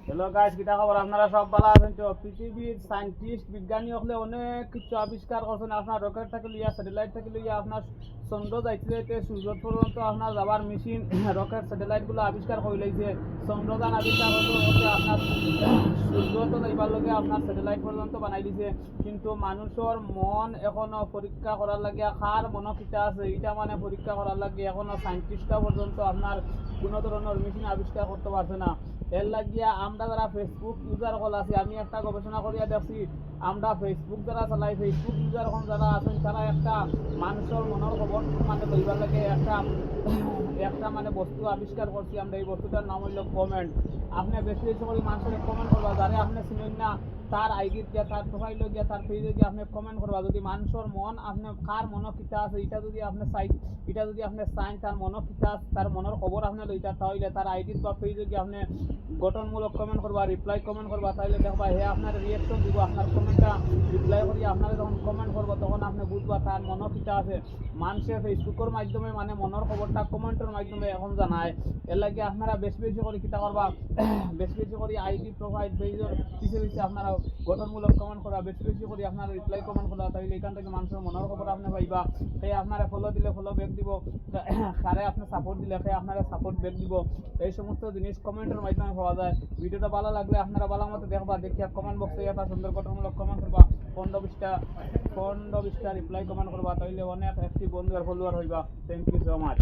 Hello guys, কিটা খবর? আপনারা সব ভালো আছেন তো? পৃথিবীর সায়েন্টিস্ট বিজ্ঞানী হলে অনেক কিছু আবিষ্কার করছেন। আপনার রকেট থেকে লইয়া স্যাটেলাইট থেকে লইয়া আপনার চন্দ্র যাইতে যাইতে সূর্য পর্যন্ত আপনার যাবার মেশিন রকেট স্যাটেলাইটগুলো আবিষ্কার করে লইছে। চন্দ্রযান আবিষ্কার করতে আপনার সূর্য তো যাইবার লগে আপনার স্যাটেলাইট পর্যন্ত বানাই দিছে। কিন্তু মানুষের মন এখনো পরীক্ষা করার লাগে, কার মন কিটা আছে এটা মানে পরীক্ষা করার লাগে এখনো সায়েন্টিস্টরা পর্যন্ত আপনার কোনো ধরনের মেশিন আবিষ্কার করতে পারছে না। এর লাগিয়া আমরা যারা ফেসবুক ইউজার হল আছি, আমি একটা গবেষণা করিয়া দেখছি, আমরা ফেসবুক যারা চালাই, ফেসবুক ইউজার এখন যারা আছেন তারা একটা মানুষের মনের খবর মানে লইবার লাগে একটা একটা মানে বস্তু আবিষ্কার করছি আমরা। এই বস্তুটার নাম হইল কমেন্ট। আপনি বেশি বেশি করে মানুষের কমেন্ট করবা, যারা আপনি চিনেন না তার আইডি গিয়া, তার প্রোফাইলে গিয়া, তার পেজে গিয়ে আপনি কমেন্ট করবা। যদি মানুষের মন আপনি কার মন কিতা আছে এটা যদি আপনি চাইন তার মন কিতা আছে, তার মনের খবর আপনি লইতা, তাহলে তার আইডি বা পেজে গিয়ে আপনি গঠনমূলক কমেন্ট করবা, রিপ্লাই কমেন্ট করবা, তাহলে দেখবা হে আপনার রিয়েকশন দিব। আপনার কমেন্টটা রিপ্লাই করি আপনারা যখন কমেন্ট করবো তখন আপনি বুঝবা তার মনও কিতা আছে। মানুষের ফেসবুকের মাধ্যমে মানে মনের খবরটা কমেন্টের মাধ্যমে এখন জানায়। এর লাগে আপনারা বেশি বেশি করে কিতা করবা, বেশি বেশি করে আইডি প্রোফাইল পেজের পিছিয়ে পিছিয়ে আপনারা গঠনমূলক কমেন্ট করা, বেশি বেশি করে আপনারা রিপ্লাই কমেন্ট করা, তাহলে এখান থেকে মানুষের মনের খবর আপনি পাইবা। সেই আপনারা ফলো দিলে ফলো ব্যাক দিব, কারে আপনি সাপোর্ট দিলে সে আপনারা সাপোর্ট ব্যাক দিব। এই সমস্ত জিনিস কমেন্টের মাধ্যমে পাওয়া যায়। ভিডিওটা ভালো লাগলে আপনারা ভালো মতো দেখবা, দেখিয়া কমেন্ট বক্সে একটা সুন্দর গঠনমূলক কমেন্ট করবা, 15-20টা রিপ্লাই কমেন্ট করবা, তাহলে অনেক একটি বন্ধু আর ফলোয়ার হইবা। Thank you so much.